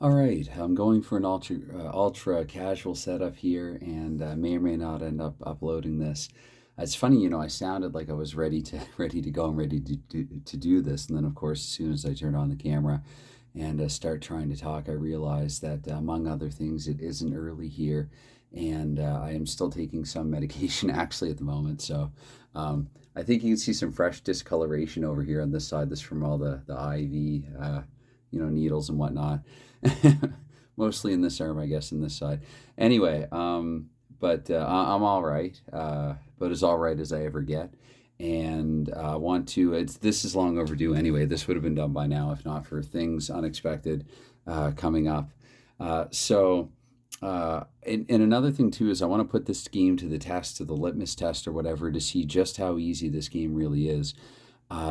All right, I'm going for an ultra casual setup here, and may or may not end up uploading this. It's funny, I sounded like I was ready to ready to go and ready to do this, and then of course, as soon as I turn on the camera and start trying to talk, I realize that among other things, it isn't early here, and I am still taking some medication actually at the moment. So I think you can see some fresh discoloration over here on this side. This from all the IV, needles and whatnot. Mostly in this arm, I guess, in this side. Anyway, but I'm all right, but as all right as I ever get. And want to, this is long overdue anyway. This would have been done by now if not for things unexpected coming up. And another thing too is I want to put this game to the test, to the litmus test or whatever, to see just how easy this game really is.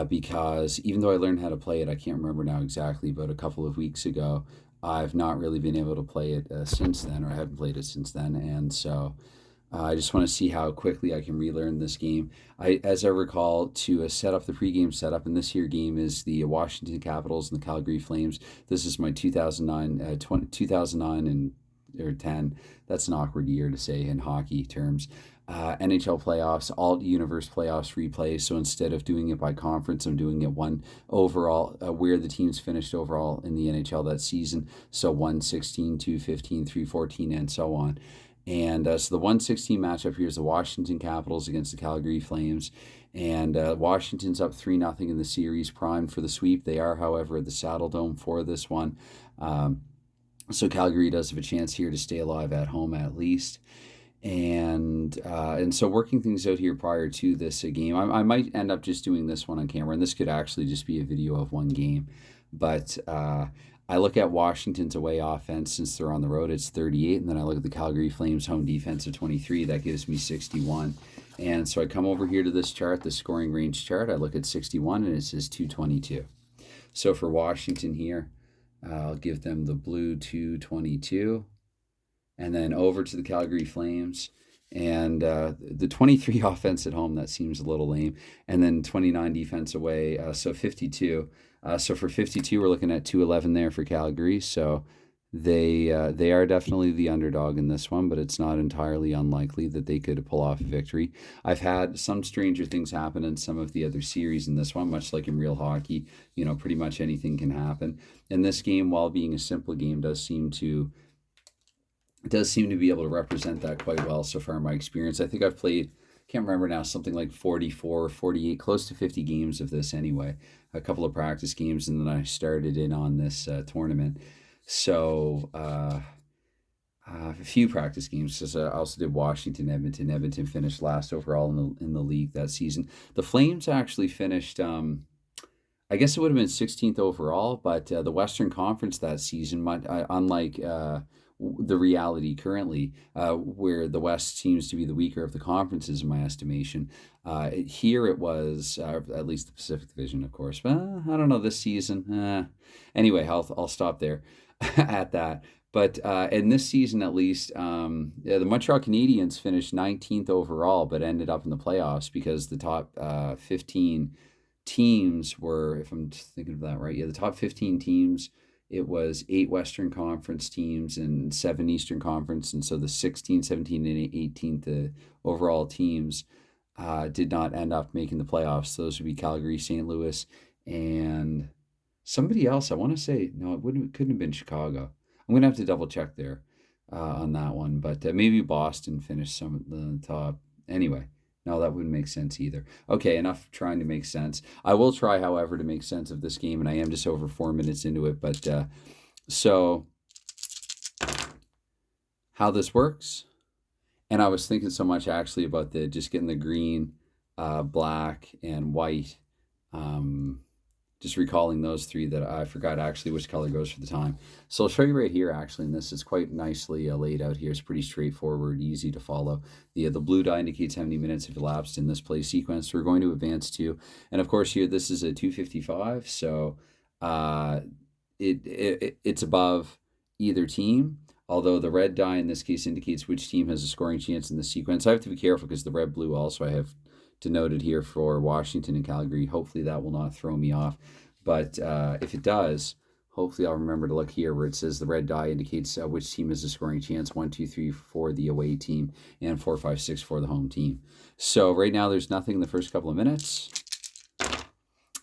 Because even though I learned how to play it, I can't remember now exactly, but a couple of weeks ago, I've not really been able to play it since then, or I haven't played it since then. And so I just want to see how quickly I can relearn this game. As I recall, to set up the pregame setup, and this here game is the Washington Capitals and the Calgary Flames. This is my 2009 and or 10. That's an awkward year to say in hockey terms. NHL playoffs, all universe playoffs replay. So instead of doing it by conference, I'm doing it one overall, where the teams finished overall in the NHL that season. So 116, 215, 314, and so on. And so the 116 matchup here is the Washington Capitals against the Calgary Flames. And Washington's up 3-0 in the series, primed for the sweep. They are, however, at the Saddledome for this one. So Calgary does have a chance here to stay alive at home at least. And so working things out here prior to this game, I might end up just doing this one on camera, and this could actually just be a video of one game. But I look at Washington's away offense since they're on the road, it's 38, and then I look at the Calgary Flames home defense of 23, that gives me 61. And so I come over here to this chart, the scoring range chart, I look at 61, and it says 222. So for Washington here, I'll give them the blue 222. And then over to the Calgary Flames. And the 23 offense at home, that seems a little lame. And then 29 defense away, so 52. So for 52, we're looking at 211 there for Calgary. So they are definitely the underdog in this one, but it's not entirely unlikely that they could pull off a victory. I've had some stranger things happen in some of the other series in this one, much like in real hockey. Pretty much anything can happen. And this game, while being a simple game, does seem to be able to represent that quite well so far in my experience. I think I've played, can't remember now, something like 44, 48, close to 50 games of this anyway. A couple of practice games, and then I started in on this tournament. So a few practice games, because I also did Washington, Edmonton. Edmonton finished last overall in the league that season. The Flames actually finished, I guess it would have been 16th overall, but the Western Conference that season, unlike the reality currently, where the West seems to be the weaker of the conferences in my estimation. Here it was, at least the Pacific Division, of course. But I don't know, this season. Anyway, I'll stop there at that. But in this season, at least, the Montreal Canadiens finished 19th overall, but ended up in the playoffs because the top 15 teams were, if I'm thinking of that right, the top 15 teams, it was 8 Western Conference teams and 7 Eastern Conference. And so the 16, 17, and 18th overall teams did not end up making the playoffs. Those would be Calgary, St. Louis, and somebody else. I want to say, no, couldn't have been Chicago. I'm going to have to double check there on that one. But maybe Boston finished some of the top. Anyway. No, that wouldn't make sense either. Okay, enough trying to make sense. I will try, however, to make sense of this game, and I am just over 4 minutes into it. But so how this works, and I was thinking so much actually about just getting the green, black, and white. Just recalling those three that I forgot actually which color goes for the time. So I'll show you right here actually, and this is quite nicely laid out here. It's pretty straightforward, easy to follow. The blue die indicates how many minutes have elapsed in this play sequence. We're going to advance to, and of course here this is a 255, so it's above either team. Although the red die in this case indicates which team has a scoring chance in the sequence. I have to be careful because the red-blue also I have denoted here for Washington and Calgary. Hopefully that will not throw me off. But if it does, Hopefully I'll remember to look here where it says the red die indicates which team has a scoring chance. 1, 2, 3 for the away team and 4, 5, 6 for the home team. So right now there's nothing in the first couple of minutes.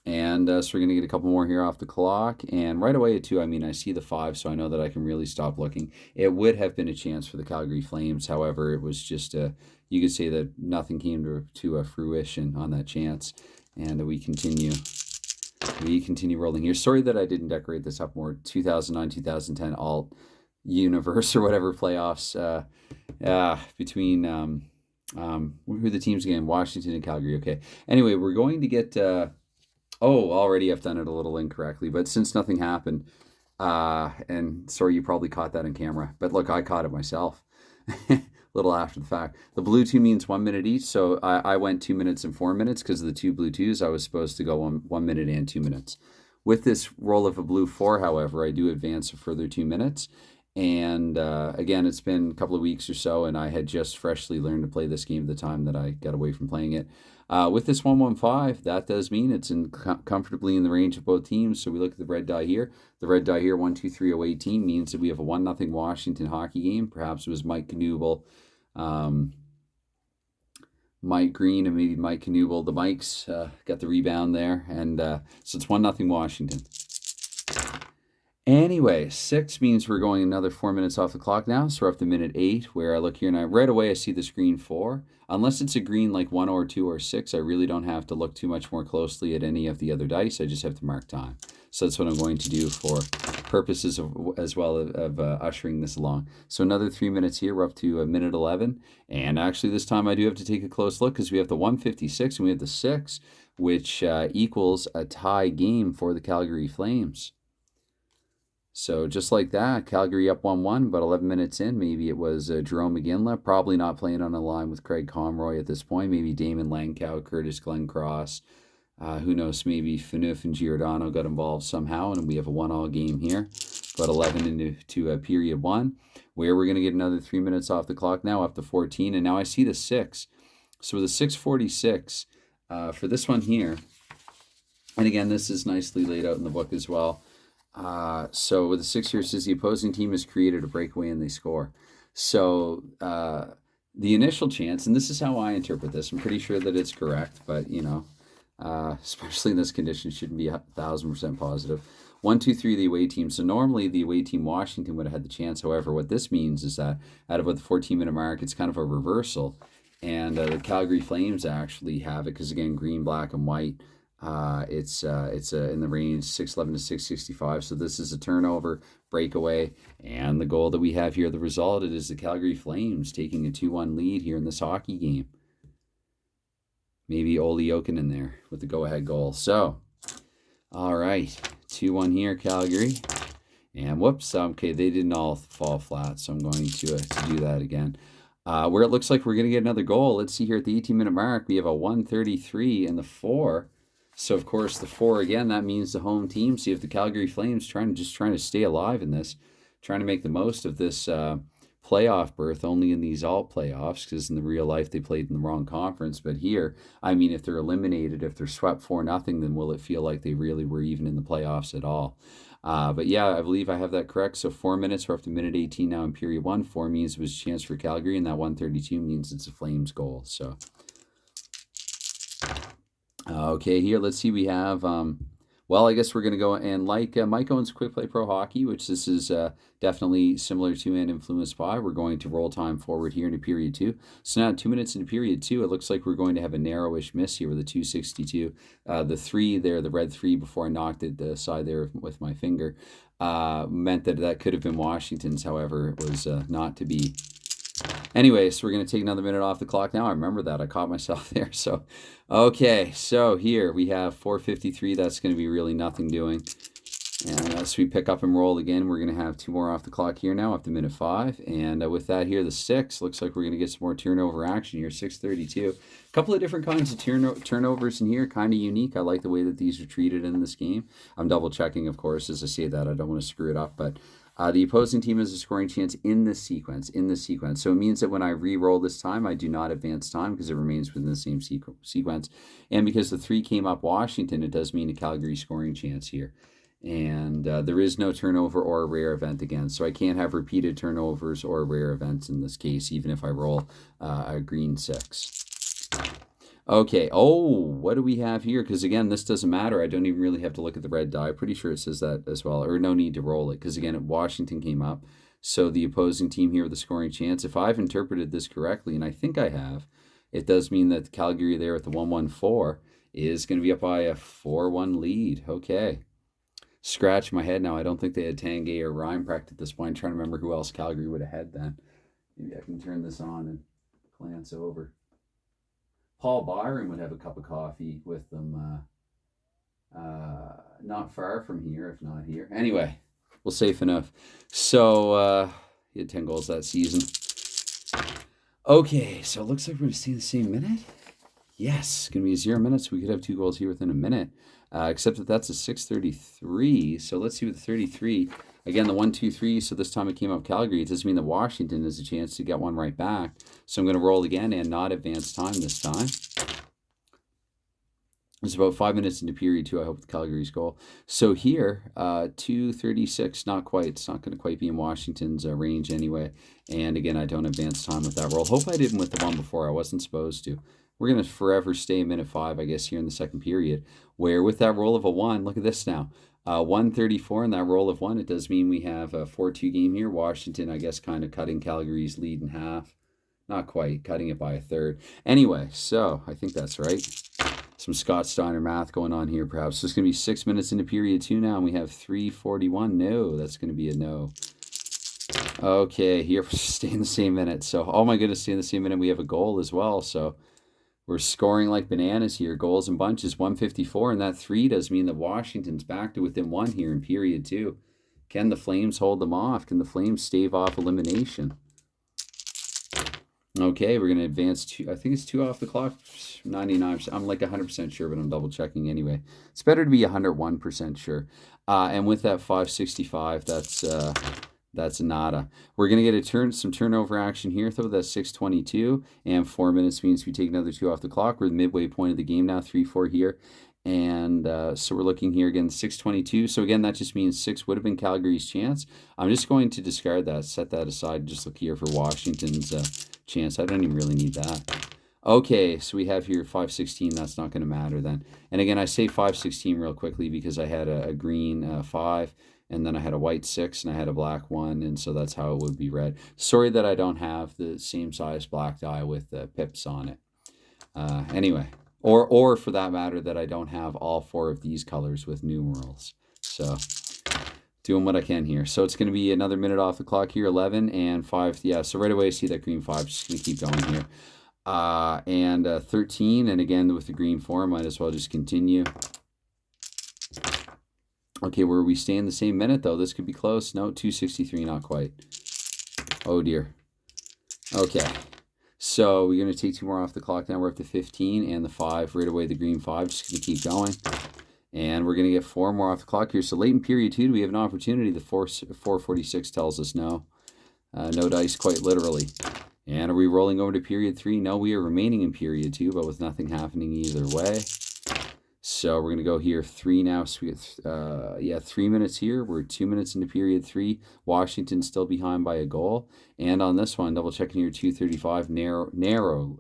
And so we're going to get a couple more here off the clock. And right away at 2, I mean, I see the 5, so I know that I can really stop looking. It would have been a chance for the Calgary Flames. However, it was just, you could say that nothing came to fruition on that chance. And we continue rolling here. Sorry that I didn't decorate this up more. 2009, 2010 alt universe or whatever playoffs between who the teams again? Washington and Calgary. Okay. Anyway, we're going to get already I've done it a little incorrectly, but since nothing happened, and sorry, you probably caught that on camera, but look, I caught it myself. A little after the fact. The blue 2 means 1 minute each, so I went 2 minutes and 4 minutes because of the 2 blue 2s. I was supposed to go 1 minute and 2 minutes. With this roll of a blue 4, however, I do advance a further 2 minutes. And again, it's been a couple of weeks or so, and I had just freshly learned to play this game at the time that I got away from playing it. With this 1-1-5, that does mean it's comfortably in the range of both teams. So we look at the red die here. The red die here, 1, 2, 3 away team, means that we have a 1-0 Washington hockey game. Perhaps it was Mike Knuble, Mike Green, and maybe Mike Knuble. The Mikes got the rebound there. And so it's 1-0 Washington. Anyway, 6 means we're going another 4 minutes off the clock now. So we're up to minute 8, where I look here and right away I see the screen 4. Unless it's a green like 1 or 2 or 6, I really don't have to look too much more closely at any of the other dice. I just have to mark time. So that's what I'm going to do for purposes of ushering this along. So another 3 minutes here. We're up to minute 11. And actually this time I do have to take a close look because we have the 156 and we have the 6, which equals a tie game for the Calgary Flames. So just like that, Calgary up 1-1, but 11 minutes in, maybe it was Jerome McGinley, probably not playing on a line with Craig Conroy at this point. Maybe Damon Langkow, Curtis Glencross, who knows, maybe Phaneuf and Giordano got involved somehow, and we have a 1-1 game here. But 11 into period 1, where we're going to get another 3 minutes off the clock now, up to 14, and now I see the 6. So with the 6:46, for this one here, and again, this is nicely laid out in the book as well. So with the 6 here, it says the opposing team has created a breakaway and they score. So the initial chance, and this is how I interpret this, I'm pretty sure that it's correct, but you know, especially in this condition, shouldn't be 1,000% positive. 1, 2, 3, the away team. So normally the away team Washington would have had the chance. However, what this means is that at about the 14-minute mark, it's kind of a reversal, and the Calgary Flames actually have it because again, green, black, and white. It's in the range 611 to 665. So this is a turnover, breakaway, and the goal that we have here, the result, it is the Calgary Flames taking a 2-1 lead here in this hockey game. Maybe Olli Jokinen there with the go-ahead goal. So, all right, 2-1 here, Calgary. And whoops, okay, they didn't all fall flat, so I'm going to do that again. Where it looks like we're going to get another goal. Let's see here at the 18-minute mark, we have a 133 and the 4. So, of course, the 4, again, that means the home team. See if the Calgary Flames trying to stay alive in this, trying to make the most of this playoff berth only in these alt playoffs, because in the real life they played in the wrong conference. But here, I mean, if they're eliminated, if they're swept 4-0, then will it feel like they really were even in the playoffs at all? But yeah, I believe I have that correct. So 4 minutes, we're up to minute 18 now in period 1. 4 means it was a chance for Calgary, and that 132 means it's a Flames goal. So... okay, here, let's see, we have, well, I guess we're going to go, and like Mike owns Quick Play Pro Hockey, which this is definitely similar to and influenced by, we're going to roll time forward here into period 2. So now 2 minutes into period 2, it looks like we're going to have a narrowish miss here with a 262. The 3 there, the red 3 before I knocked it aside there with my finger, meant that could have been Washington's, however, it was not to be. Anyway, so we're going to take another minute off the clock now. I remember that. I caught myself there. So, okay. So here we have 4:53. That's going to be really nothing doing. And as we pick up and roll again, we're going to have 2 more off the clock here now, up to minute 5. And with that here, the 6, looks like we're going to get some more turnover action here, 6:32. A couple of different kinds of turnovers in here, kind of unique. I like the way that these are treated in this game. I'm double checking, of course, as I say that. I don't want to screw it up, but... the opposing team has a scoring chance in this sequence, So it means that when I re-roll this time, I do not advance time because it remains within the same sequence. And because the 3 came up Washington, it does mean a Calgary scoring chance here. And there is no turnover or a rare event again. So I can't have repeated turnovers or rare events in this case, even if I roll a green 6. Okay. Oh, what do we have here? Because again, this doesn't matter. I don't even really have to look at the red die. Pretty sure it says that as well. Or no need to roll it. Because again, Washington came up. So the opposing team here with a scoring chance. If I've interpreted this correctly, and I think I have, it does mean that Calgary there at the 1-1-4 is going to be up by a 4-1 lead. Okay. Scratch my head now. I don't think they had Tanguay or Reinprecht at this point. I'm trying to remember who else Calgary would have had then. Maybe I can turn this on and glance over. Paul Byron would have a cup of coffee with them not far from here, if not here. Anyway, well, safe enough. So he had 10 goals that season. Okay, so it looks like we're going to see the same minute. Yes, it's going to be 0 minutes. We could have 2 goals here within a minute. Except that that's a 6:33. So let's see with the 33. Again, the 1-2-3. So this time it came up Calgary. It doesn't mean that Washington has a chance to get one right back. So I'm going to roll again and not advance time this time. It's about 5 minutes into period 2, I hope, with Calgary's goal. So here, 2:36, not quite. It's not going to quite be in Washington's range anyway. And again, I don't advance time with that roll. Hope I didn't with the one before. I wasn't supposed to. We're going to forever stay in minute 5, I guess, here in the second period, where with that roll of a 1, look at this now. 1:34 in that roll of 1. It does mean we have a 4-2 game here. Washington, I guess, kind of cutting Calgary's lead in half. Not quite, cutting it by a third. Anyway, so I think that's right. Some Scott Steiner math going on here, perhaps. So it's going to be 6 minutes into period 2 now, and we have 3:41. No, that's going to be a no. Okay, here we're staying the same minute. So, oh my goodness, staying the same minute. We have a goal as well. So we're scoring like bananas here. Goals in bunches, 1:54. And that 3 does mean that Washington's back to within 1 here in period 2. Can the Flames hold them off? Can the Flames stave off elimination? Okay, we're going to advance 2. I think it's 2 off the clock. 99%. I'm like 100% sure, but I'm double checking anyway. It's better to be 101% sure. And with that 5:65, that's a nada. We're going to get some turnover action here, though. That's 6:22, and 4 minutes means we take another 2 off the clock. We're the midway point of the game now, 3-4 here. And so we're looking here again, 6:22. So again, that just means 6 would have been Calgary's chance. I'm just going to discard that, set that aside, just look here for Washington's chance. I don't even really need that. Okay, so we have here 5:16. That's not going to matter then. And again, I say 5:16 real quickly because I had a green 5, and then I had a white 6, and I had a black 1, and so that's how it would be read. Sorry that I don't have the same size black die with pips on it. Anyway, or for that matter, that I don't have all 4 of these colors with numerals. So doing what I can here. So it's going to be another minute off the clock here, 11 and 5. Yeah, so right away I see that green 5. Just going to keep going here. And 13, and again with the green 4, might as well just continue. Okay, were we staying the same minute though? This could be close. No, 2:63, not quite. Oh dear. Okay, so we're going to take 2 more off the clock now. We're up to 15, and the 5, right away the green 5. Just going to keep going. And we're going to get 4 more off the clock here. So late in period 2, do we have an opportunity? The 4:46 tells us no. No dice, quite literally. And are we rolling over to period 3? No, we are remaining in period 2, but with nothing happening either way. So we're going to go here 3 now. So we get 3 minutes here. We're 2 minutes into period 3. Washington still behind by a goal. And on this one, double checking here, 2:35, narrowly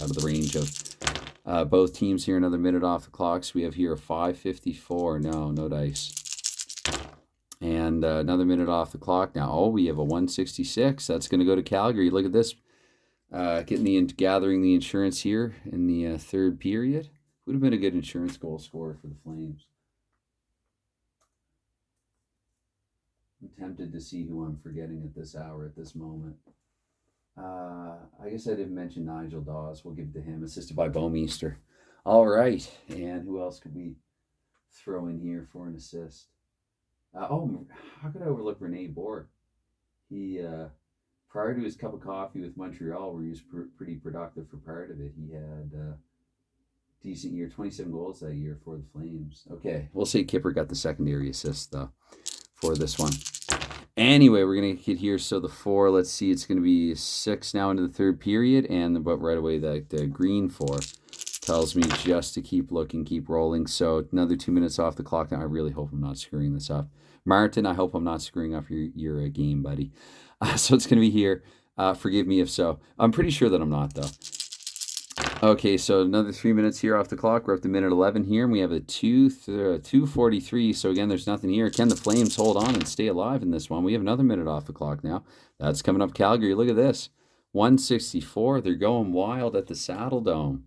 out of the range of both teams here. Another minute off the clock. So we have here a 5:54. No dice. And another minute off the clock now. Oh, we have a 1:66. That's going to go to Calgary. Look at this. Gathering the insurance here in the third period. Would have been a good insurance goal scorer for the Flames. I'm tempted to see who I'm forgetting at this hour, at this moment. I guess I didn't mention Nigel Dawes. We'll give it to him, assisted by Bowmeister. All right. And who else could we throw in here for an assist? How could I overlook Rene Bourque? He, prior to his cup of coffee with Montreal, where he was pretty productive for part of it, he had decent year, 27 goals that year for the Flames. Okay, we'll say Kipper got the secondary assist, though, for this one. Anyway, we're going to get here. So the 4, let's see, it's going to be 6 now into the third period, but right away the green 4 tells me just to keep looking, keep rolling. So another 2 minutes off the clock now. I really hope I'm not screwing this up. Martin, I hope I'm not screwing up your game, buddy. So it's going to be here. Forgive me if so. I'm pretty sure that I'm not, though. Okay, so another 3 minutes here off the clock. We're up to minute 11 here, and we have a 2:43. So again, there's nothing here. Can the Flames hold on and stay alive in this one? We have another minute off the clock now. That's coming up Calgary. Look at this. 164. They're going wild at the Saddledome.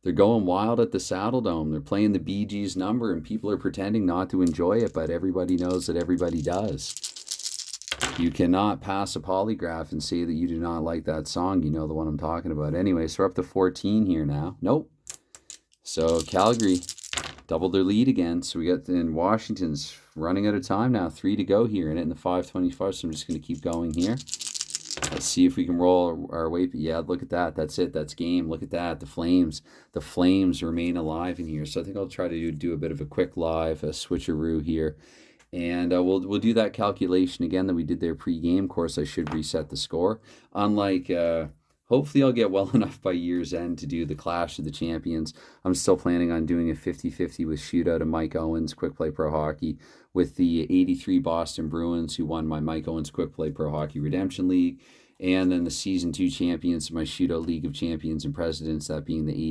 They're going wild at the Saddledome. They're playing the Bee Gees number, and people are pretending not to enjoy it, but everybody knows that everybody does. You cannot pass a polygraph and say that you do not like that song. You know the one I'm talking about. Anyway, so we're up to 14 here now. Nope. So Calgary doubled their lead again. So we got in Washington's running out of time now. 3 to go here and in the 5:25. So I'm just going to keep going here. Let's see if we can roll our way. Yeah, look at that. That's it. That's game. Look at that. The Flames remain alive in here. So I think I'll try to do a bit of a quick live, a switcheroo here. And we'll do that calculation again that we did there pre-game. Of course, I should reset the score. Unlike, hopefully I'll get well enough by year's end to do the Clash of the Champions. I'm still planning on doing a 50-50 with Shootout and Mike Owens, Quick Play Pro Hockey, with the 83 Boston Bruins, who won my Mike Owens Quick Play Pro Hockey Redemption League, and then the Season 2 champions of my Shootout League of Champions and Presidents, that being the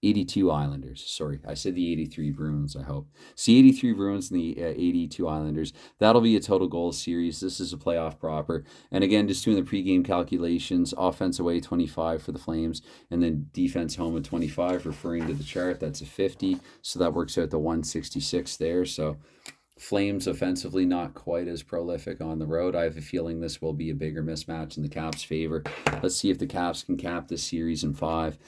82 Islanders. Sorry, I said the 83 Bruins, I hope. See, 83 Bruins and the 82 Islanders. That'll be a total goals series. This is a playoff proper. And again, just doing the pregame calculations, offense away 25 for the Flames, and then defense home at 25, referring to the chart. That's a 50, so that works out to 166 there. So Flames offensively not quite as prolific on the road. I have a feeling this will be a bigger mismatch in the Caps' favor. Let's see if the Caps can cap this series in 5.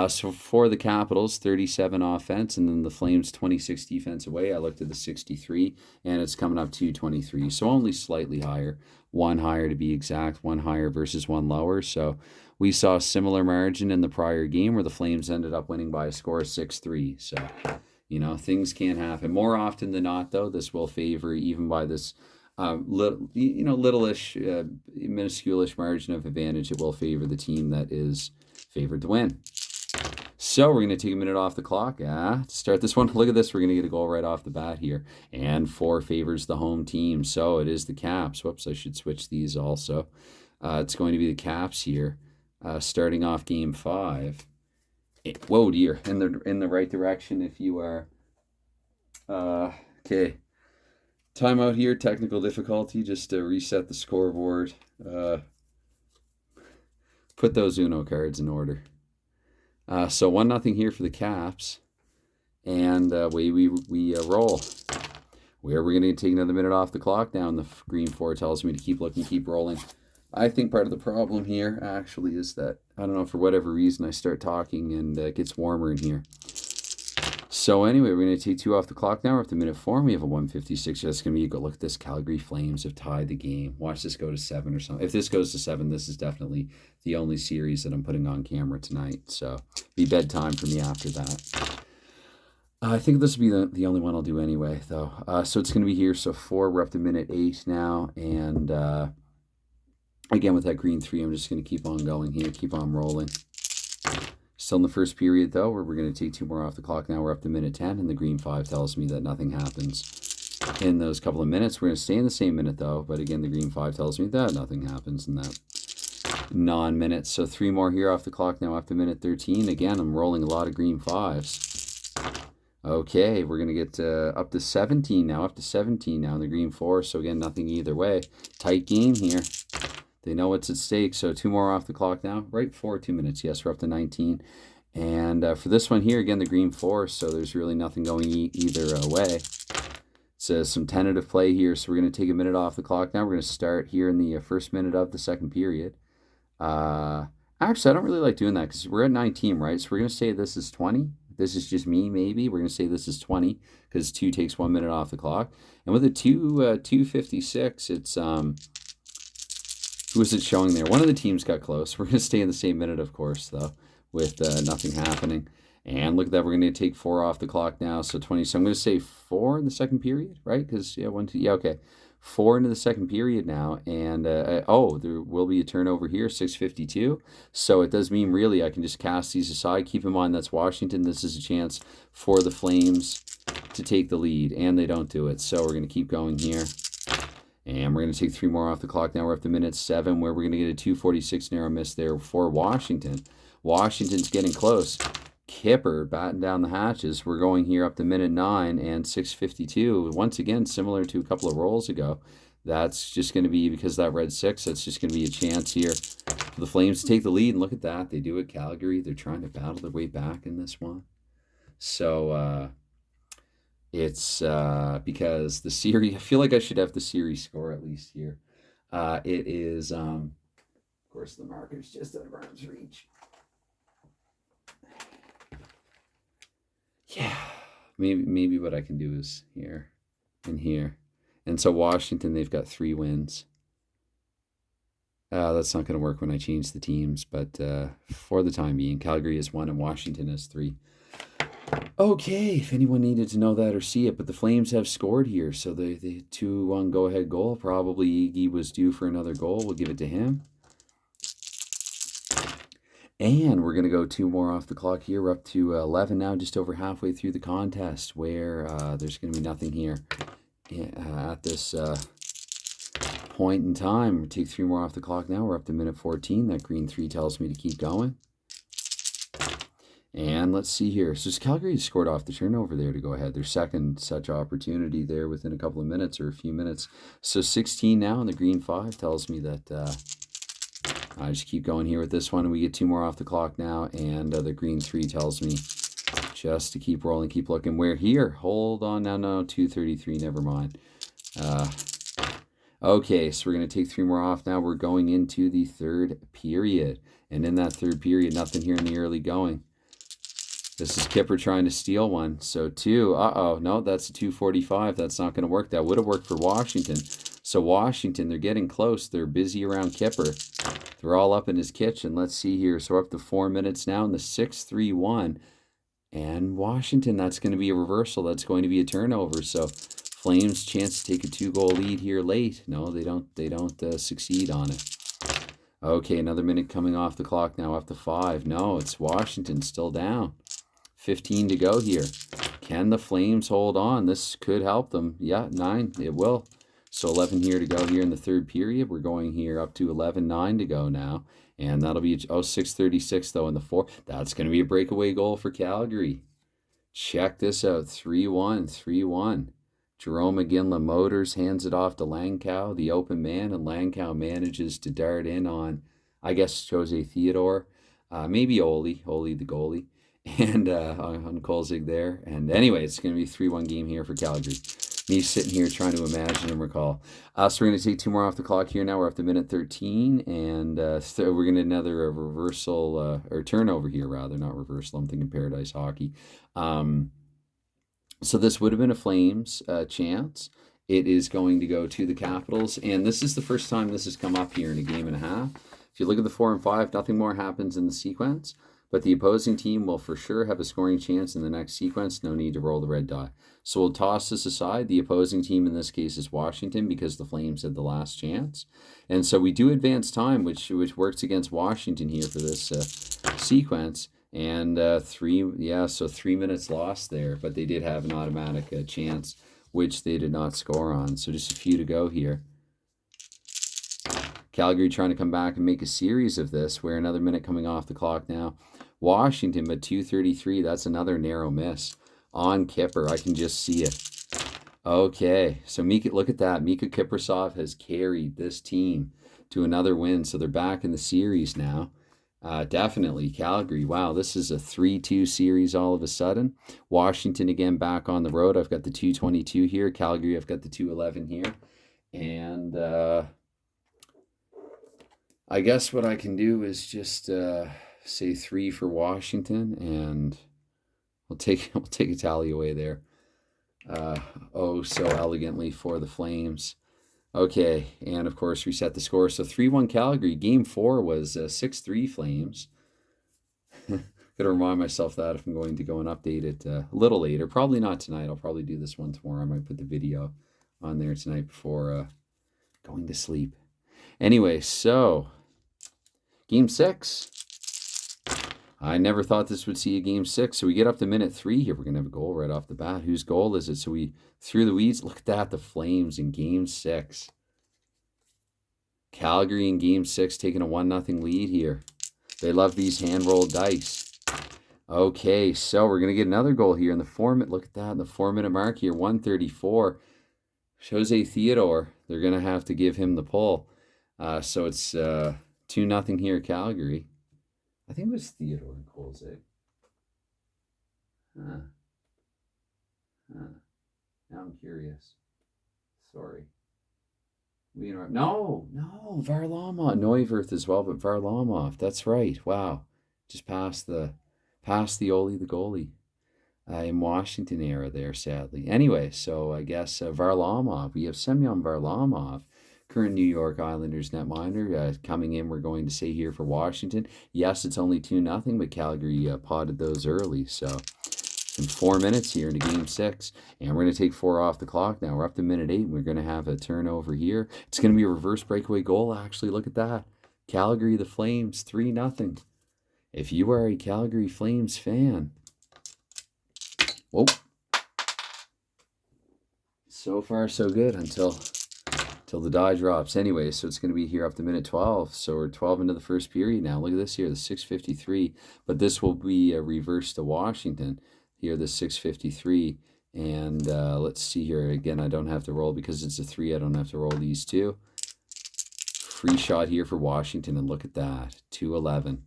So for the Capitals, 37 offense, and then the Flames 26 defense away. I looked at the 63, and it's coming up to 23. So only slightly higher. 1 higher to be exact, 1 higher versus 1 lower. So we saw a similar margin in the prior game where the Flames ended up winning by a score of 6-3. So you know, things can happen. More often than not, though, this will favor, even by this littleish, minuscule-ish margin of advantage, it will favor the team that is favored to win. So we're going to take a minute off the clock to start this one. Look at this. We're going to get a goal right off the bat here. And 4 favors the home team. So it is the Caps. Whoops, I should switch these also. It's going to be the Caps here, starting off Game 5. Whoa, dear. In the right direction if you are. Okay. Timeout here. Technical difficulty. Just to reset the scoreboard. Put those Uno cards in order. So 1-0 here for the Caps. And away we roll. Where we're going to take another minute off the clock now. And the green 4 tells me to keep looking, keep rolling. I think part of the problem here actually is that, I don't know, for whatever reason, I start talking and it gets warmer in here. So anyway, we're going to take 2 off the clock now. We're up to minute 4, and we have a 156. That's going to be a good look at this. Calgary Flames have tied the game. Watch this go to 7 or something. If this goes to 7, this is definitely the only series that I'm putting on camera tonight. So be bedtime for me after that. I think this will be the only one I'll do anyway, though. So it's going to be here. So 4, we're up to minute 8 now, and again, with that green 3, I'm just going to keep on going here, keep on rolling. Still in the first period, though, where we're going to take 2 more off the clock. Now we're up to minute 10, and the green 5 tells me that nothing happens in those couple of minutes. We're going to stay in the same minute, though, but again, the green 5 tells me that nothing happens in that non-minute. So 3 more here off the clock now up to minute 13. Again, I'm rolling a lot of green 5s. Okay, we're going to get up to 17 now, in the green 4. So again, nothing either way. Tight game here. They know what's at stake. So 2 more off the clock now. Right before 2 minutes. Yes, we're up to 19. And for this one here, again, the green 4. So there's really nothing going either way. So some tentative play here. So we're going to take a minute off the clock now. We're going to start here in the first minute of the second period. Actually, I don't really like doing that because we're at 19, right? So we're going to say this is 20. This is just me, maybe. We're going to say this is 20 because 2 takes 1 minute off the clock. And with a 2:56, it's who is it showing there? One of the teams got close. We're going to stay in the same minute, of course, though, with nothing happening. And look at that. We're going to take 4 off the clock now. So 20. So I'm going to say 4 in the second period, right? Because, yeah, 1, 2. Yeah, okay. 4 into the second period now, and oh, there will be a turnover here, 6:52. So it does mean really I can just cast these aside. Keep in mind that's Washington. This is a chance for the Flames to take the lead, and they don't do it. So we're going to keep going here. And we're going to take 3 more off the clock. Now we're up to minute 7, where we're going to get a 2:46 narrow miss there for Washington. Washington's getting close. Kipper batting down the hatches. We're going here up to minute 9 and 6:52. Once again, similar to a couple of rolls ago. That's just going to be, because that red 6, that's just going to be a chance here for the Flames to take the lead. And look at that. They do it, Calgary. They're trying to battle their way back in this one. So, it's because the series, I feel like I should have the series score at least here. It is, of course, the marker's just out of arm's reach. Yeah, maybe what I can do is here and here. And so Washington, they've got 3 wins. That's not going to work when I change the teams, but for the time being, Calgary has 1 and Washington has 3. Okay, if anyone needed to know that or see it, but the Flames have scored here. So the 2-1 go-ahead goal, probably Iggy was due for another goal. We'll give it to him. And we're going to go 2 more off the clock here. We're up to 11 now, just over halfway through the contest, where there's going to be nothing here at this point in time. We take 3 more off the clock now. We're up to minute 14. That green 3 tells me to keep going. And let's see here. So Calgary scored off the turnover there to go ahead. Their second such opportunity there within a couple of minutes or a few minutes. So 16 now, and the green 5 tells me that I just keep going here with this one. And we get 2 more off the clock now, and the green 3 tells me just to keep rolling, keep looking. We're here. Hold on now. No, 2:33. Never mind. Okay, so we're going to take 3 more off now. We're going into the third period. And in that third period, nothing here in the early going. This is Kipper trying to steal one. So 2. No, that's a 2:45. That's not going to work. That would have worked for Washington. So Washington, they're getting close. They're busy around Kipper. They're all up in his kitchen. Let's see here. So we're up to 4 minutes now in the 6-3-1. And Washington, that's going to be a reversal. That's going to be a turnover. So Flames chance to take a 2-goal lead here late. No, they don't succeed on it. Okay, another minute coming off the clock now, up to 5. No, it's Washington still down. 15 to go here. Can the Flames hold on? This could help them. Yeah, 9. It will. So 11 here to go here in the third period. We're going here up to 11-9 to go now. And that'll be, 6:36 though in the 4. That's going to be a breakaway goal for Calgary. Check this out. 3-1. Jerome McGinley Motors hands it off to Langkow, the open man, and Langkow manages to dart in on, I guess, Jose Theodore. Maybe Oli the goalie. And on Kolzig there. And anyway, it's going to be a 3-1 game here for Calgary. Me sitting here trying to imagine and recall. So we're going to take 2 more off the clock here now. We're up to minute 13. And so we're going to another reversal, or turnover here, rather. Not reversal. I'm thinking Paradise Hockey. So this would have been a Flames chance. It is going to go to the Capitals. And this is the first time this has come up here in a game and a half. If you look at the 4 and 5, nothing more happens in the sequence. But the opposing team will for sure have a scoring chance in the next sequence. No need to roll the red die. So we'll toss this aside. The opposing team in this case is Washington, because the Flames had the last chance. And so we do advance time, which works against Washington here for this sequence. And 3 minutes lost there. But they did have an automatic chance, which they did not score on. So just a few to go here. Calgary trying to come back and make a series of this. We're another minute coming off the clock now. Washington, but 2:33. That's another narrow miss on Kipper. I can just see it. Okay, so Mika, look at that. Mika Kiprasov has carried this team to another win. So they're back in the series now. Definitely Calgary. Wow, this is a 3-2 series all of a sudden. Washington again back on the road. I've got the 2:22 here. Calgary, I've got the 2:11 here. And I guess what I can do is just say 3 for Washington, and we'll take a tally away there. So elegantly for the Flames. Okay, and of course reset the score. So 3-1 Calgary. Game 4 was 6-3 Flames. Gotta remind myself that if I'm going to go and update it a little later. Probably not tonight. I'll probably do this one tomorrow. I might put the video on there tonight before going to sleep. Anyway, so game 6. I never thought this would see a game 6. So we get up to minute 3 here. We're going to have a goal right off the bat. Whose goal is it? So we threw the weeds. Look at that, the Flames in game 6. Calgary in game 6 taking a 1-0 lead here. They love these hand-rolled dice. Okay, so we're going to get another goal here in the 4-minute. Look at that, in the 4-minute mark here, 1:34. Jose Theodore, they're going to have to give him the pull. So it's 2-0 here, Calgary. I think it was Theodore and Kolzig. Now I'm curious. Sorry. No, Varlamov. Neuwirth as well, but Varlamov. That's right. Wow. Just past the Oli, the goalie. In Washington era there, sadly. Anyway, so I guess Varlamov. We have Semyon Varlamov, current New York Islanders netminder, coming in, we're going to say here for Washington. Yes, it's only 2-0, but Calgary potted those early. So in 4 minutes here into game 6, and we're going to take 4 off the clock now. We're up to minute 8, and we're going to have a turnover here. It's going to be a reverse breakaway goal, actually. Look at that. Calgary, the Flames, 3-0. If you are a Calgary Flames fan, whoa. So far, so good until the die drops. Anyway, so it's going to be here up to minute 12. So we're 12 into the first period now. Look at this here, the 6:53. But this will be a reverse to Washington. Here, the 6:53. And let's see here. Again, I don't have to roll because it's a 3. I don't have to roll these 2. Free shot here for Washington. And look at that, 2-11.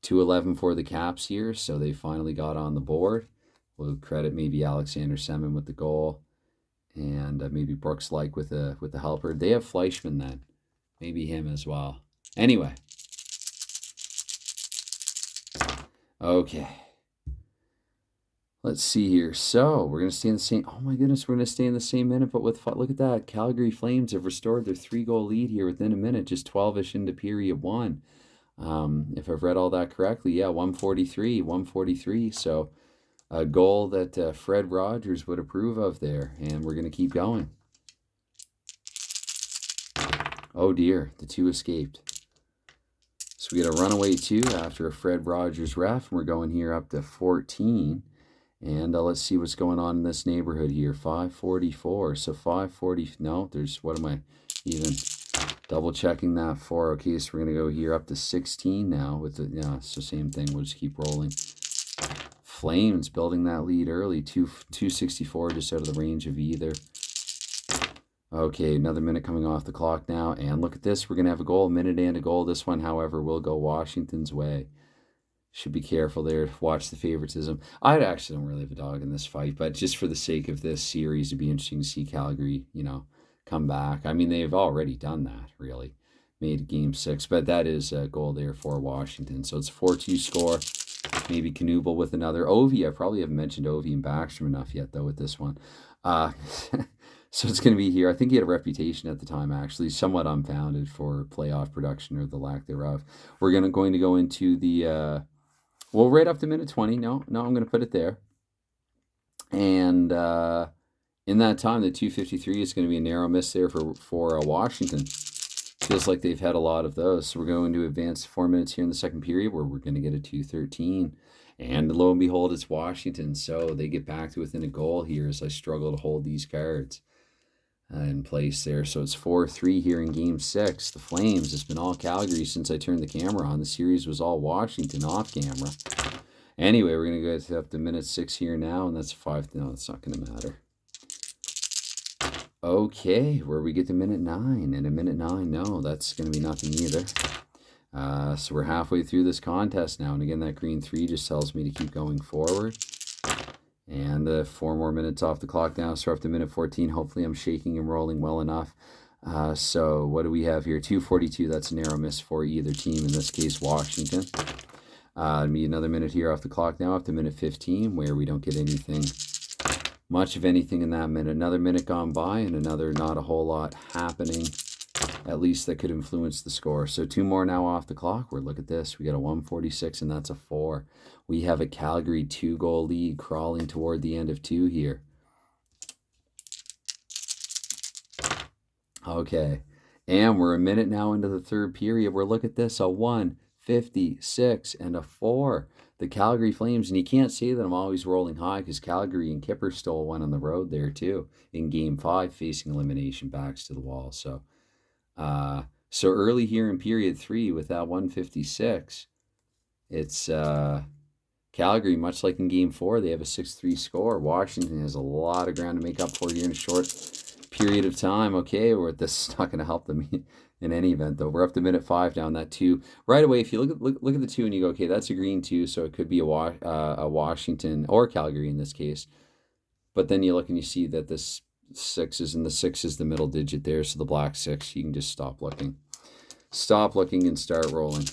2-11 for the Caps here. So they finally got on the board. We'll credit maybe Alexander Semin with the goal. And maybe Brooks Like with the helper. They have Fleischman then. Maybe him as well. Anyway. Okay. Let's see here. So we're going to stay in the same. Oh my goodness, we're going to stay in the same minute. But with look at that, Calgary Flames have restored their 3-goal lead here within a minute, just 12ish into period 1. If I've read all that correctly, yeah, 143. So a goal that Fred Rogers would approve of there, and we're going to keep going. Oh dear, the 2 escaped. So we get a runaway 2 after a Fred Rogers ref, and we're going here up to 14. And let's see what's going on in this neighborhood here. 544. So 540. No, there's, what am I even double checking that for? Okay, so we're going to go here up to 16 now with the, yeah, so same thing. We'll just keep rolling. Flames building that lead early. 264 just out of the range of either. Okay, another minute coming off the clock now. And look at this. We're going to have a goal, a minute and a goal. This one, however, will go Washington's way. Should be careful there. Watch the favoritism. I actually don't really have a dog in this fight, but just for the sake of this series, it'd be interesting to see Calgary, come back. I mean, they've already done that, really. Made game 6, but that is a goal there for Washington. So it's 4-2 score. Maybe Knuble with another. Ovi, I probably haven't mentioned Ovi and Backstrom enough yet, though, with this one. So it's going to be here. I think he had a reputation at the time, actually, somewhat unfounded for playoff production or the lack thereof. We're going to go into the... well, right up to minute 20. No, I'm going to put it there. And in that time, the 253 is going to be a narrow miss there for Washington. Feels like they've had a lot of those. So we're going to advance 4 minutes here in the second period where we're going to get a 213. And lo and behold, it's Washington. So they get back to within a goal here as I struggle to hold these cards in place there. So it's 4-3 here in game 6. The Flames, it's been all Calgary since I turned the camera on. The series was all Washington off camera. Anyway, we're going to go up to minute 6 here now, and that's 5. No, it's not going to matter. Okay, where we get to minute 9. And at minute 9, no, that's going to be nothing either. So we're halfway through this contest now. And again, that green 3 just tells me to keep going forward. And 4 more minutes off the clock now. So we're up to minute 14. Hopefully I'm shaking and rolling well enough. So what do we have here? 242. That's a narrow miss for either team. In this case, Washington. Me another minute here off the clock now. Up to minute 15 where we don't get anything. Much of anything in that minute. Another minute gone by and another not a whole lot happening. At least that could influence the score. So 2 more now off the clock. We're look at this. We got a 146 and that's a 4. We have a Calgary 2-goal lead crawling toward the end of 2 here. Okay. And we're a minute now into the third period. We're look at this, a 156 and a 4. The Calgary Flames, and you can't say that I'm always rolling high because Calgary and Kipper stole one on the road there too in game 5, facing elimination backs to the wall. So early here in period 3 with that 156, it's Calgary, much like in game 4, they have a 6-3 score. Washington has a lot of ground to make up for here in a short period of time. Okay, this is not going to help them in any event, though. We're up to minute 5 down that 2. Right away, if you look at the 2 and you go, okay, that's a green 2, so it could be a Washington or Calgary in this case. But then you look and you see that this 6 is, and the 6 is the middle digit there, so the black 6, you can just stop looking. Stop looking and start rolling.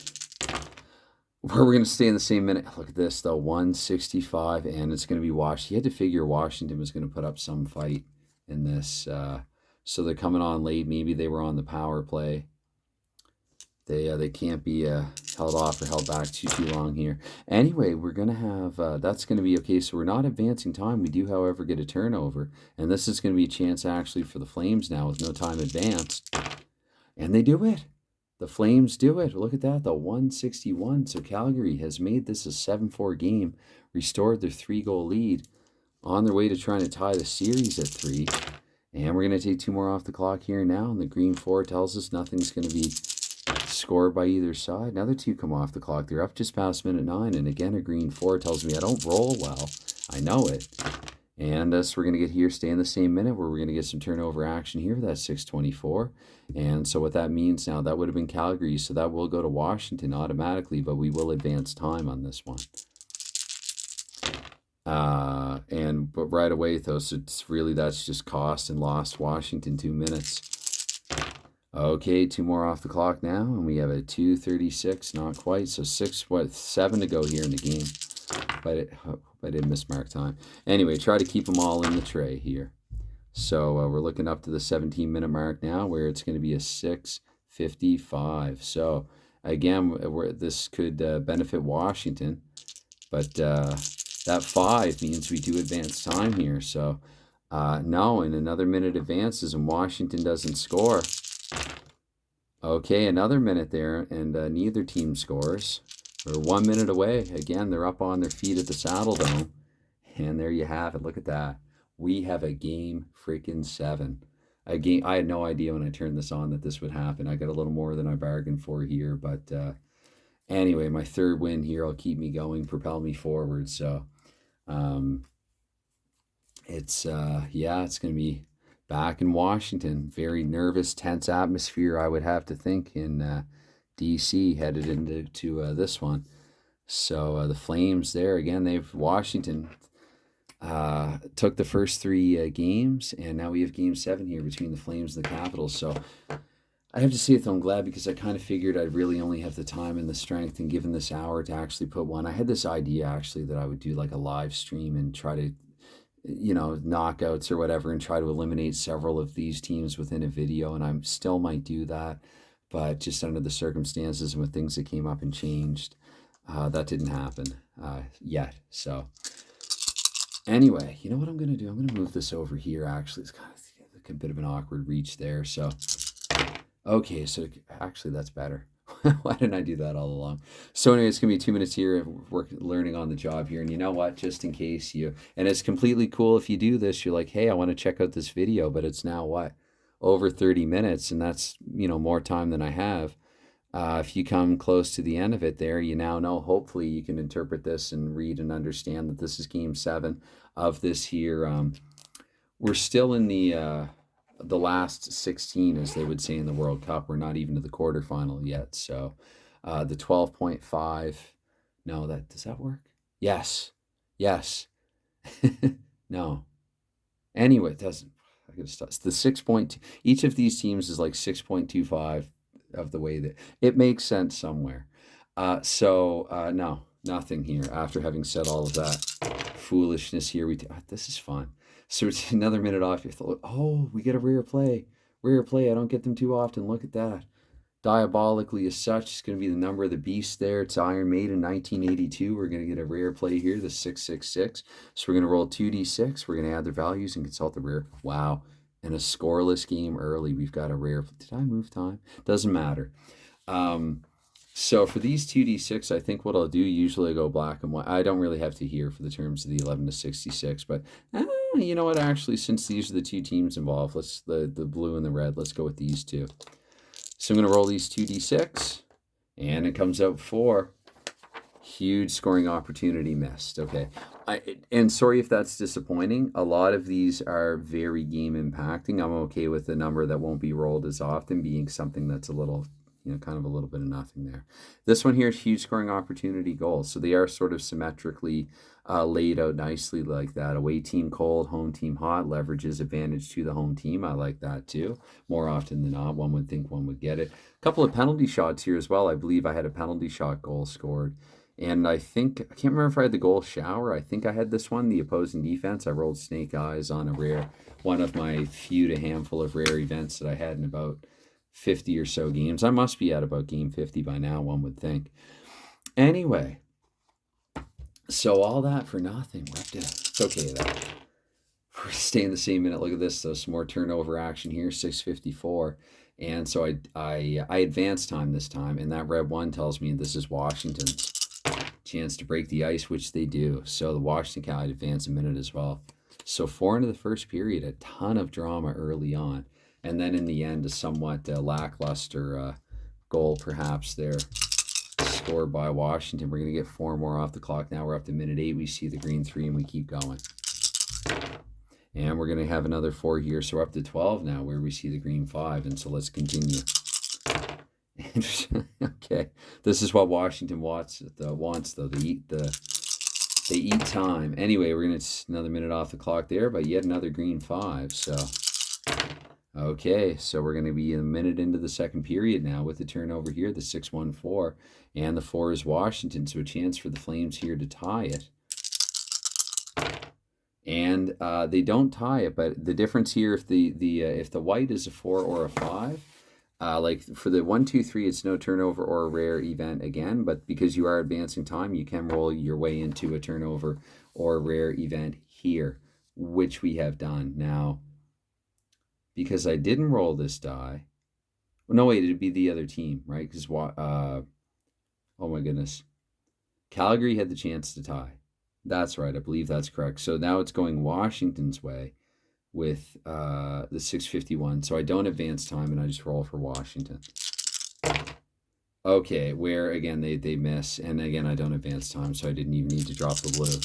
Where we're going to stay in the same minute. Look at this, though, 165, and it's going to be Washington. You had to figure Washington was going to put up some fight in this. So they're coming on late. Maybe they were on the power play. They can't be held off or held back too long here. Anyway, we're going to have, that's going to be okay. So we're not advancing time. We do, however, get a turnover. And this is going to be a chance, actually, for the Flames now with no time advanced. And they do it. The Flames do it. Look at that, the 161. So Calgary has made this a 7-4 game, restored their 3-goal lead, on their way to trying to tie the series at 3. And we're going to take 2 more off the clock here now. And the green 4 tells us nothing's going to be scored by either side. Another 2 come off the clock. They're up just past minute 9. And again, a green 4 tells me I don't roll well. I know it. And so we're going to get here, stay in the same minute where we're going to get some turnover action here. That's 6:24. And so what that means now, that would have been Calgary. So that will go to Washington automatically, but we will advance time on this one. But right away, though, so it's really, that's just cost and lost Washington 2 minutes. Okay, 2 more off the clock now, and we have a 2:36, not quite. So 7 to go here in the game. But I didn't miss mark time. Anyway, try to keep them all in the tray here. So we're looking up to the 17-minute mark now, where it's going to be a 6:55. So again, this could benefit Washington, but that 5 means we do advance time here. So no, and another minute advances, and Washington doesn't score. Okay, another minute there, and neither team scores. We're 1 minute away. Again, they're up on their feet at the Saddledome. And there you have it. Look at that. We have a game freaking 7. A game. I had no idea when I turned this on that this would happen. I got a little more than I bargained for here. But anyway, my 3rd win here will keep me going, propel me forward. So it's going to be back in Washington. Very nervous, tense atmosphere, I would have to think, in DC headed into this one. So the Flames there again, Washington took the first 3 games, and now we have game 7 here between the Flames and the Capitals. So I have to say that I'm glad, because I kind of figured I'd really only have the time and the strength, and given this hour, to actually put one. I had this idea actually that I would do like a live stream and try to, knockouts or whatever, and try to eliminate several of these teams within a video, and I still might do that. But just under the circumstances and with things that came up and changed, that didn't happen yet. So anyway, you know what I'm going to do? I'm going to move this over here, actually. It's kind of like a bit of an awkward reach there. So, okay, so actually that's better. Why didn't I do that all along? So anyway, it's going to be 2 minutes here. We're learning on the job here. And you know what? Just in case and it's completely cool if you do this. You're like, hey, I want to check out this video, but it's now what? Over 30 minutes, and that's, more time than I have. If you come close to the end of it there, you now know, hopefully you can interpret this and read and understand that this is game 7 of this here. We're still in the last 16, as they would say in the World Cup. We're not even to the quarterfinal yet. So the 12.5, no, does that work? Yes. No. Anyway, it doesn't. I gotta stop. It's the 6.2. Each of these teams is like 6.25 of the way that it makes sense somewhere. No, nothing here. After having said all of that foolishness here, this is fun. So it's another minute off. Oh, we get a rare play. I don't get them too often. Look at that. Diabolically as such, it's going to be the number of the beast there. It's Iron Maiden 1982. We're going to get a rare play here, the 666. So we're going to roll 2d6. We're going to add their values and consult the rare. Wow. and a scoreless game early. We've got a rare. Did I move time? Doesn't matter. So for these 2d6, I think what I'll do, usually I go black and white. I don't really have to hear for the terms of the 11 to 66, but you know what? Actually, since these are the two teams involved, let's the blue and the red. Let's go with these two. So I'm going to roll these 2d6, and it comes out 4. Huge scoring opportunity missed. Okay. And sorry if that's disappointing. A lot of these are very game impacting. I'm okay with the number that won't be rolled as often being something that's a little, kind of a little bit of nothing there. This one here is huge scoring opportunity goals. So they are sort of symmetrically laid out nicely like that. Away team cold, home team hot, leverages advantage to the home team. I like that too. More often than not, one would think one would get it. A couple of penalty shots here as well. I believe I had a penalty shot goal scored. And I can't remember if I had the goal shower. I think I had this one, the opposing defense. I rolled snake eyes on a rare, one of my few to handful of rare events that I had in about 50 or so games. I must be at about game 50 by now, one would think. Anyway, so all that for nothing. It's okay though. We're staying the same minute. Look at this though. Some more turnover action here, 6:54. And so I advanced time this time, and that red one tells me this is Washington's chance to break the ice, which they do. So the Washington Coyotes advance a minute as well. So 4 into the first period, a ton of drama early on. And then in the end, a somewhat lackluster goal perhaps there scored by Washington. We're going to get 4 more off the clock. Now we're up to minute 8. We see the green 3 and we keep going. And we're going to have another 4 here. So we're up to 12 now where we see the green 5. And so let's continue. Okay, this is what Washington wants though. They eat time. Anyway, we're gonna another minute off the clock there, but yet another green 5. So okay, so we're gonna be a minute into the second period now with the turnover here, the 6-1-4, and the 4 is Washington. So a chance for the Flames here to tie it. And they don't tie it, but the difference here, if the white is a 4 or a 5. Like for the 1, 2, 3, it's no turnover or a rare event again, but because you are advancing time, you can roll your way into a turnover or a rare event here, which we have done. Now, because I didn't roll this die, no, wait, it'd be the other team, right? Because, oh my goodness, Calgary had the chance to tie. That's right, I believe that's correct. So now it's going Washington's way with the 6:51. So I don't advance time and I just roll for Washington. Okay, where again they miss, and again I don't advance time, so I didn't even need to drop the blue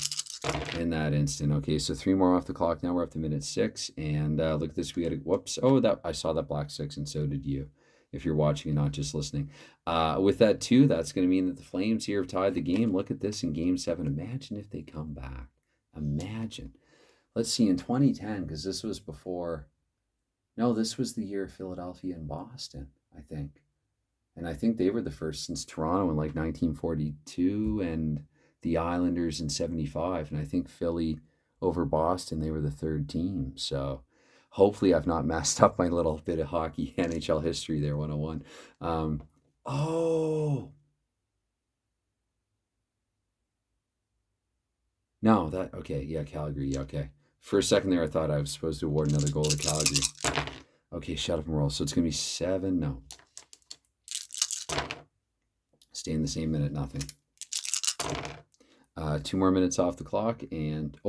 in that instant. Okay, so 3 more off the clock. Now we're up to minute 6, and look at this. We got a whoops. Oh, that I saw that black 6, and so did you, if you're watching and not just listening. With that 2, that's going to mean that the Flames here have tied the game. Look at this in Game 7. Imagine if they come back. Imagine. Let's see, in 2010, because this was before, no, this was the year of Philadelphia and Boston, I think. And I think they were the first since Toronto in like 1942 and the Islanders in 75. And I think Philly over Boston, they were the 3rd team. So hopefully I've not messed up my little bit of hockey NHL history there, 101. No, okay, yeah, Calgary, okay. For a second there, I thought I was supposed to award another goal to Calgary. Okay, shut up and roll. So it's going to be 7. No. Stay in the same minute, nothing. 2 more minutes off the clock, and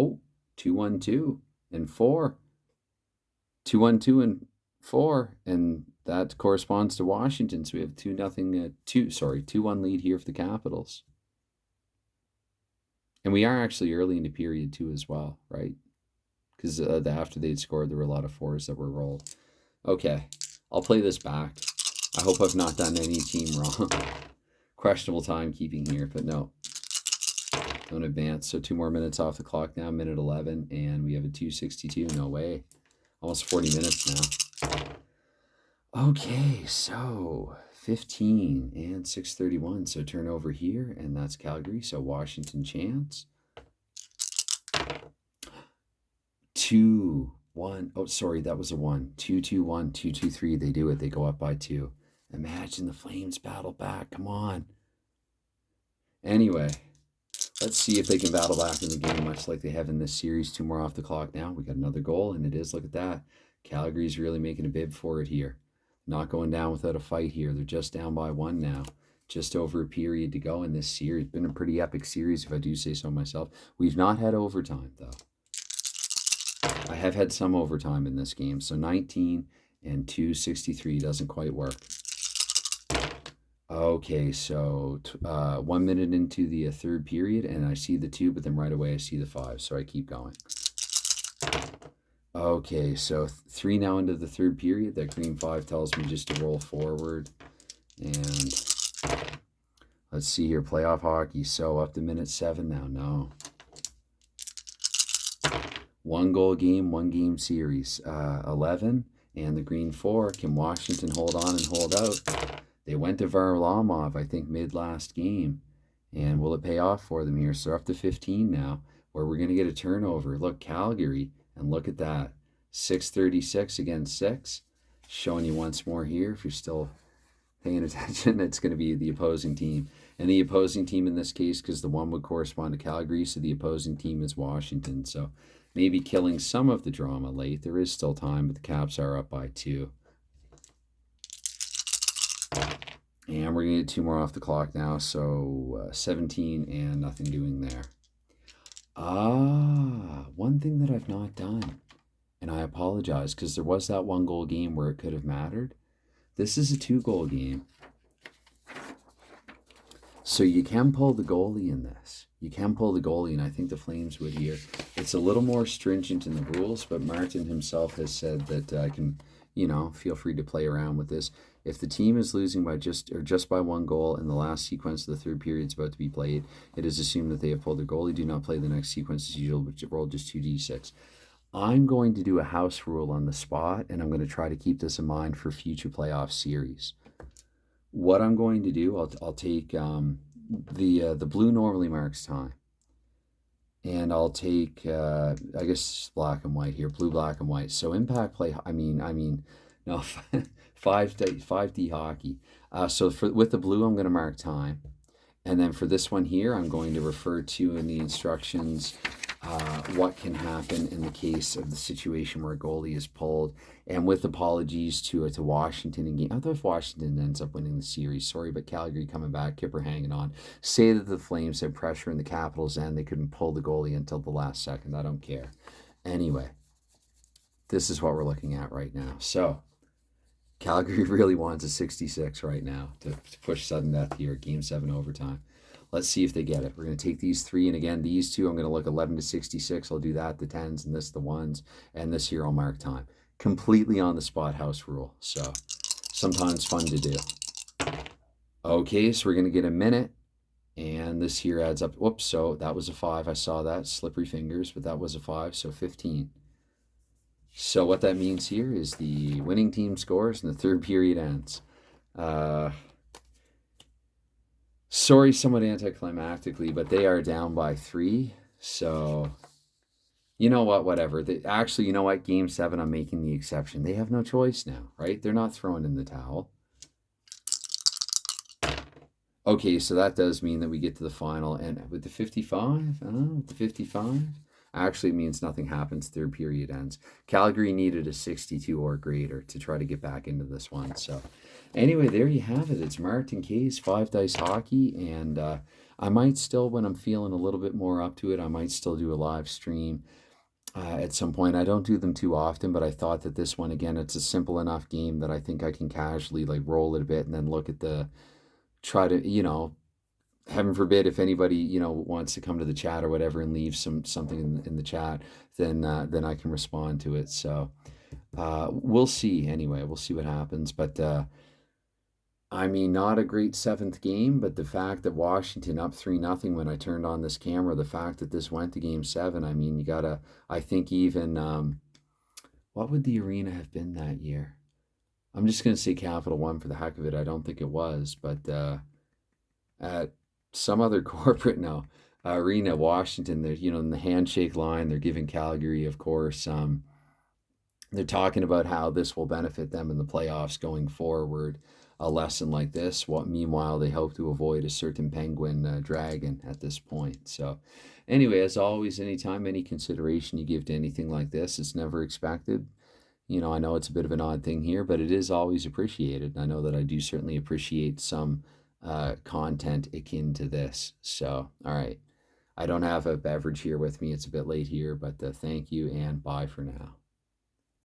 2-1-2 and 4. 2-1-2 and 4, and that corresponds to Washington. So we have 2-1 lead here for the Capitals. And we are actually early into period 2 as well, right? Because after they'd scored, there were a lot of 4s that were rolled. Okay, I'll play this back. I hope I've not done any team wrong. Questionable timekeeping here, but no. Don't advance. So 2 more minutes off the clock now, minute 11, and we have a 2:62. No way. Almost 40 minutes now. Okay, so 15 and 6:31. So turnover here, and that's Calgary. So Washington chance. 2-1. Oh, sorry, that was a 1. 2-2-1, 2-2-3. They do it. They go up by 2. Imagine the Flames battle back. Come on. Anyway, let's see if they can battle back in the game, much like they have in this series. 2 more off the clock now. We got another goal, and it is, look at that. Calgary's really making a bid for it here. Not going down without a fight here. They're just down by one now. Just over a period to go in this series. It's been a pretty epic series, if I do say so myself. We've not had overtime, though. I have had some overtime in this game. So 19 and 263 doesn't quite work. Okay, so 1 minute into the third period, and I see the 2, but then right away I see the 5, so I keep going. Okay, so 3 now into the third period. That green 5 tells me just to roll forward. And let's see here, playoff hockey. So up to minute 7 now. No. 1 goal game, 1 game series. 11 and the green 4. Can Washington hold on and hold out? They went to Varlamov, I think, mid-last game. And will it pay off for them here? So they're up to 15 now, where we're going to get a turnover. Look, Calgary, and look at that. 6:36 against 6. Showing you once more here, if you're still paying attention, it's going to be the opposing team. And the opposing team in this case, because the 1 would correspond to Calgary, so the opposing team is Washington. So maybe killing some of the drama late. There is still time, but the Caps are up by 2. And we're going to get 2 more off the clock now. So 17 and nothing doing there. One thing that I've not done, and I apologize because there was that 1 goal game where it could have mattered. This is a 2 goal game. So you can pull the goalie in this. You can pull the goalie, and I think the Flames would here. It's a little more stringent in the rules, but Martin himself has said that I can, feel free to play around with this. If the team is losing by just by 1 goal in the last sequence of the third period is about to be played, it is assumed that they have pulled their goalie. Do not play the next sequence as usual, but roll just 2d6. I'm going to do a house rule on the spot, and I'm going to try to keep this in mind for future playoff series. What I'm going to do, I'll take the blue normally marks time, and I'll take I guess black and white here, blue, black and white. So impact play. No, 5D hockey. So with the blue, I'm going to mark time, and then for this one here, I'm going to refer to in the instructions what can happen in the case of the situation where a goalie is pulled. And with apologies to Washington in game. I thought if Washington ends up winning the series, sorry, but Calgary coming back, Kipper hanging on. Say that the Flames had pressure in the Capitals' end, they couldn't pull the goalie until the last second. I don't care. Anyway, this is what we're looking at right now. So Calgary really wants a 66 right now to push sudden death here, Game 7 overtime. Let's see if they get it. We're going to take these 3, and again, these 2, I'm going to look 11 to 66. I'll do that, the 10s, and this, the 1s, and this here I'll mark time. Completely on the spot house rule, so sometimes fun to do. Okay, so we're going to get a minute, and this here adds up. Whoops, so that was a 5. I saw that, slippery fingers, but that was a 5, so 15. So what that means here is the winning team scores and the third period ends. Sorry, somewhat anticlimactically, but they are down by 3. So, you know what? Whatever. Actually, you know what? Game 7, I'm making the exception. They have no choice now, right? They're not throwing in the towel. Okay, so that does mean that we get to the final. And with the 55, actually it means nothing happens. Third period ends. Calgary needed a 62 or greater to try to get back into this one. So anyway, there you have it. It's Martin K's 5 Dice Hockey. And I might still, when I'm feeling a little bit more up to it, I might still do a live stream at some point. I don't do them too often, but I thought that this one, again, it's a simple enough game that I think I can casually roll it a bit and then look at try to, heaven forbid if anybody, wants to come to the chat or whatever and leave something in the chat, then I can respond to it. So we'll see. Anyway, we'll see what happens. But not a great 7th game, but the fact that Washington up 3-0 when I turned on this camera, the fact that this went to Game 7, you gotta, I think even, what would the arena have been that year? I'm just going to say Capital One for the heck of it. I don't think it was, but at some other corporate arena, Washington, they're, in the handshake line, they're giving Calgary, of course, they're talking about how this will benefit them in the playoffs going forward, a lesson like this. Meanwhile, they hope to avoid a certain Penguin dragon at this point. So anyway, as always, anytime, any consideration you give to anything like this, it's never expected. I know it's a bit of an odd thing here, but it is always appreciated. I know that I do certainly appreciate some content akin to this. So, all right. I don't have a beverage here with me. It's a bit late here, but thank you and bye for now.